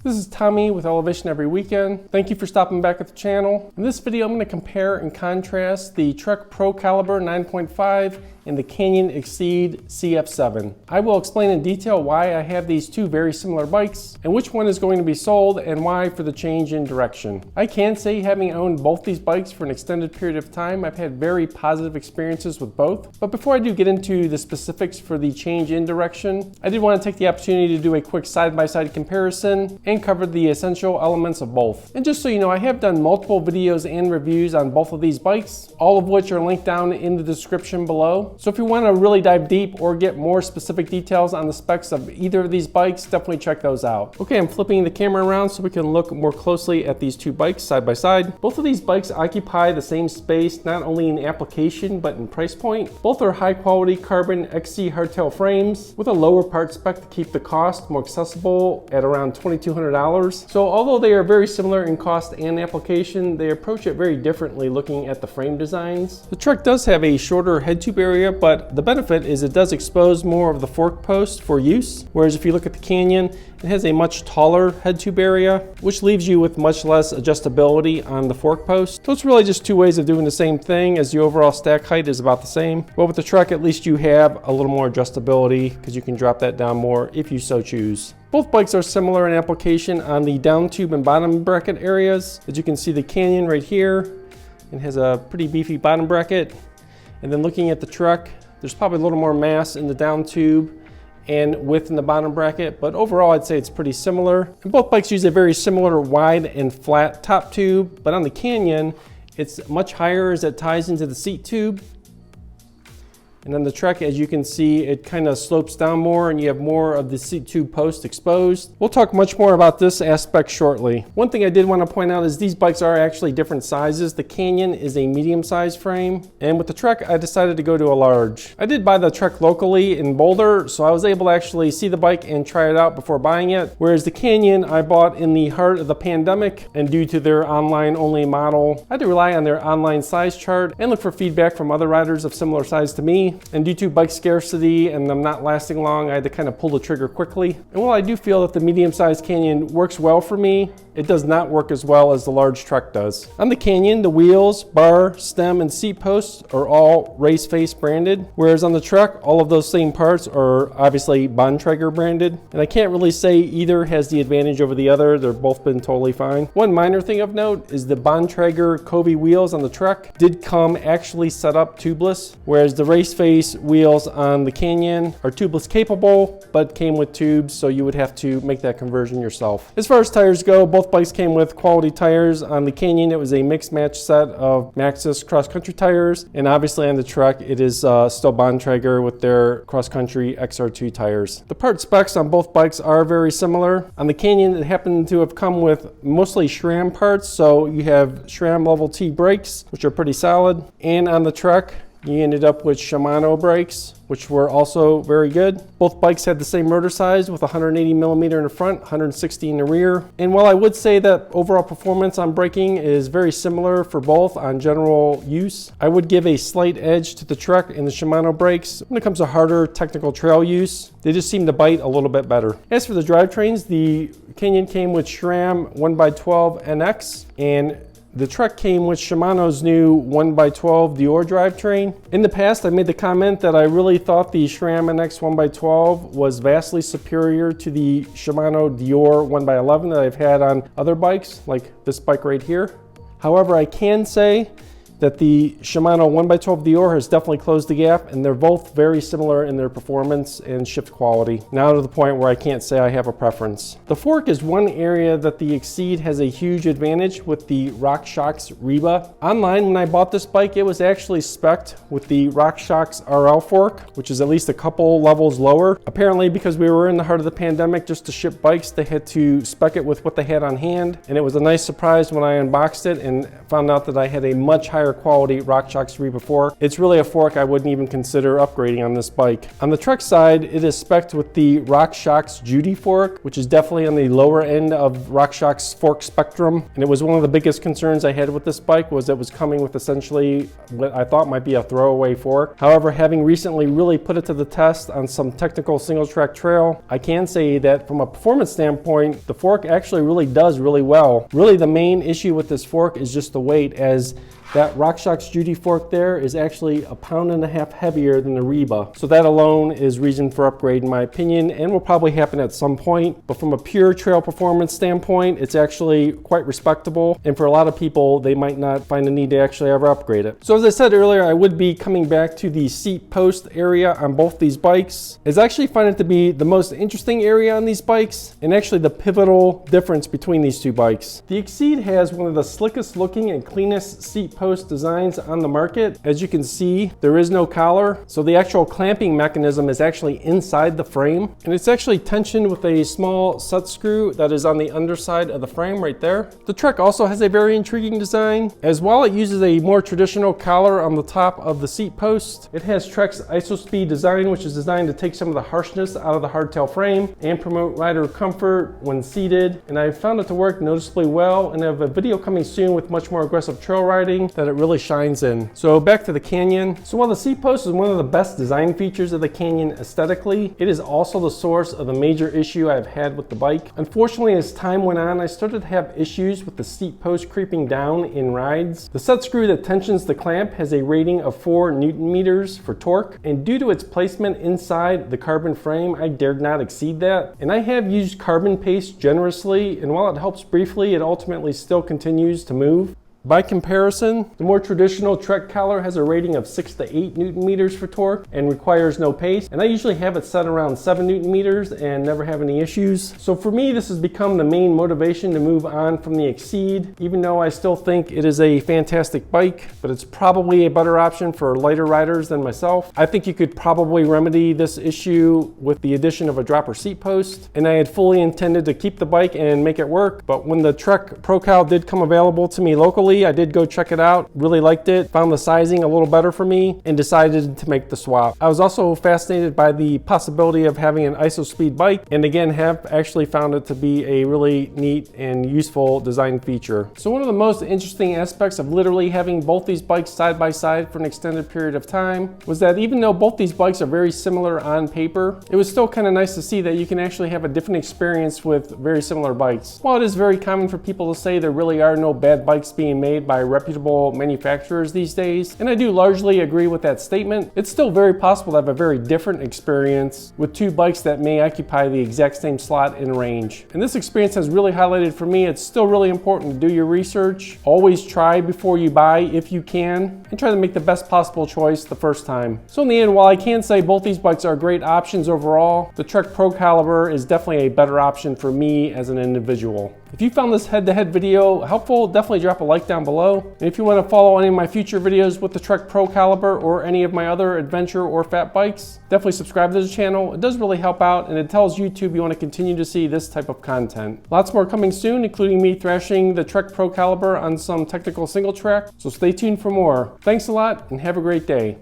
This is Tommy with Elevation Every Weekend. Thank you for stopping back at the channel. In this video, I'm going to compare and contrast the Trek Procaliber 9.5 and the Canyon Exceed CF7. I will explain in detail why I have these two very similar bikes and which one is going to be sold and why for the change in direction. I can say, having owned both these bikes for an extended period of time, I've had very positive experiences with both. But before I do get into the specifics for the change in direction, I did want to take the opportunity to do a quick side-by-side comparison and cover the essential elements of both. And just so you know, I have done multiple videos and reviews on both of these bikes, all of which are linked down in the description below. So if you want to really dive deep or get more specific details on the specs of either of these bikes, definitely check those out. Okay, I'm flipping the camera around so we can look more closely at these two bikes side by side. Both of these bikes occupy the same space, not only in application, but in price point. Both are high quality carbon XC hardtail frames with a lower part spec to keep the cost more accessible at around $2,200. So although they are very similar in cost and application, they approach it very differently looking at the frame designs. The Trek does have a shorter head tube area, but the benefit is it does expose more of the fork post for use, whereas if you look at the Canyon, it has a much taller head tube area, which leaves you with much less adjustability on the fork post. So it's really just two ways of doing the same thing, as the overall stack height is about the same. But with the Trek, at least you have a little more adjustability because you can drop that down more if you so choose. Both bikes are similar in application on the down tube and bottom bracket areas. As you can see, the Canyon right here, it has a pretty beefy bottom bracket. And then looking at the Trek, there's probably a little more mass in the down tube and width in the bottom bracket, but overall I'd say it's pretty similar. And both bikes use a very similar wide and flat top tube, but on the Canyon, it's much higher as it ties into the seat tube. And on the Trek, as you can see, it kind of slopes down more and you have more of the seat tube post exposed. We'll talk much more about this aspect shortly. One thing I did want to point out is these bikes are actually different sizes. The Canyon is a medium-sized frame, and with the Trek, I decided to go to a large. I did buy the Trek locally in Boulder, so I was able to actually see the bike and try it out before buying it, whereas the Canyon I bought in the heart of the pandemic, and due to their online-only model, I had to rely on their online size chart and look for feedback from other riders of similar size to me. And due to bike scarcity and them not lasting long, I had to kind of pull the trigger quickly. And while I do feel that the medium-sized Canyon works well for me, it does not work as well as the large Trek does. On the Canyon, the wheels, bar, stem, and seat posts are all Race Face branded, whereas on the Trek, all of those same parts are obviously Bontrager branded. And I can't really say either has the advantage over the other. They've both been totally fine. One minor thing of note is the Bontrager Covey wheels on the Trek did come actually set up tubeless, whereas the Race Face wheels on the Canyon are tubeless capable, but came with tubes, so you would have to make that conversion yourself. As far as tires go, both bikes came with quality tires. On the Canyon, it was a mixed match set of Maxxis cross-country tires, and obviously on the Trek, it is still Bontrager with their cross-country XR2 tires. The part specs on both bikes are very similar. On the Canyon, it happened to have come with mostly SRAM parts, so you have SRAM level T brakes, which are pretty solid, and on the Trek, you ended up with Shimano brakes, which were also very good. Both bikes had the same rotor size with 180 millimeter in the front, 160 in the rear. And while I would say that overall performance on braking is very similar for both on general use, I would give a slight edge to the Trek and the Shimano brakes. When it comes to harder technical trail use, they just seem to bite a little bit better. As for the drivetrains, the Canyon came with SRAM 1x12 NX, and the Trek came with Shimano's new 1x12 Dior drivetrain. In the past, I made the comment that I really thought the SRAM NX 1x12 was vastly superior to the Shimano Dior 1x11 that I've had on other bikes, like this bike right here. However, I can say that the Shimano 1x12 Dior has definitely closed the gap, and they're both very similar in their performance and shift quality. Now to the point where I can't say I have a preference. The fork is one area that the Exceed has a huge advantage with the RockShox Reba. Online, when I bought this bike, it was actually spec'd with the RockShox RL fork, which is at least a couple levels lower. Apparently, because we were in the heart of the pandemic, just to ship bikes, they had to spec it with what they had on hand. And it was a nice surprise when I unboxed it and found out that I had a much higher higher quality RockShox Reba fork. It's really a fork I wouldn't even consider upgrading on this bike. On the Trek side, it is spec'd with the RockShox Judy fork, which is definitely on the lower end of RockShox fork spectrum. And it was one of the biggest concerns I had with this bike was it was coming with essentially what I thought might be a throwaway fork. However, having recently really put it to the test on some technical single track trail, I can say that from a performance standpoint, the fork actually really does really well. Really the main issue with this fork is just the weight, as that RockShox Judy fork there is actually 1.5 pounds heavier than the Reba. So that alone is reason for upgrade in my opinion, and will probably happen at some point. But from a pure trail performance standpoint, it's actually quite respectable. And for a lot of people, they might not find the need to actually ever upgrade it. So as I said earlier, I would be coming back to the seat post area on both these bikes, as I actually find it to be the most interesting area on these bikes, and actually the pivotal difference between these two bikes. The Exceed has one of the slickest looking and cleanest seat post designs on the market. As you can see, there is no collar, so the actual clamping mechanism is actually inside the frame, and it's actually tensioned with a small set screw that is on the underside of the frame right there. The Trek also has a very intriguing design, as while it uses a more traditional collar on the top of the seat post, it has Trek's IsoSpeed design, which is designed to take some of the harshness out of the hardtail frame and promote rider comfort when seated. And I found it to work noticeably well, and I have a video coming soon with much more aggressive trail riding that it really shines in. So back to the Canyon. So while the seat post is one of the best design features of the Canyon aesthetically, it is also the source of the major issue I've had with the bike. Unfortunately, as time went on, I started to have issues with the seat post creeping down in rides. The set screw that tensions the clamp has a rating of 4 Newton meters for torque, and due to its placement inside the carbon frame, I dared not exceed that. And I have used carbon paste generously, and while it helps briefly, it ultimately still continues to move. By comparison, the more traditional Trek collar has a rating of 6 to 8 Newton meters for torque and requires no pace, and I usually have it set around 7 Newton meters and never have any issues. So for me, this has become the main motivation to move on from the Exceed, even though I still think it is a fantastic bike, but it's probably a better option for lighter riders than myself. I think you could probably remedy this issue with the addition of a dropper seat post, and I had fully intended to keep the bike and make it work, but when the Trek Procal did come available to me locally, I did go check it out, really liked it, found the sizing a little better for me, and decided to make the swap. I was also fascinated by the possibility of having an IsoSpeed bike, and again have actually found it to be a really neat and useful design feature. So one of the most interesting aspects of literally having both these bikes side by side for an extended period of time was that even though both these bikes are very similar on paper, it was still kind of nice to see that you can actually have a different experience with very similar bikes. While it is very common for people to say there really are no bad bikes being made by reputable manufacturers these days, and I do largely agree with that statement, it's still very possible to have a very different experience with two bikes that may occupy the exact same slot in range. And this experience has really highlighted for me it's still really important to do your research, always try before you buy if you can, and try to make the best possible choice the first time. So in the end, while I can say both these bikes are great options overall, the Trek Procaliber is definitely a better option for me as an individual. If you found this head-to-head video helpful, definitely drop a like down below. And if you want to follow any of my future videos with the Trek Procaliber or any of my other adventure or fat bikes, definitely subscribe to the channel. It does really help out, and it tells YouTube you want to continue to see this type of content. Lots more coming soon, including me thrashing the Trek Procaliber on some technical single track, so stay tuned for more. Thanks a lot, and have a great day.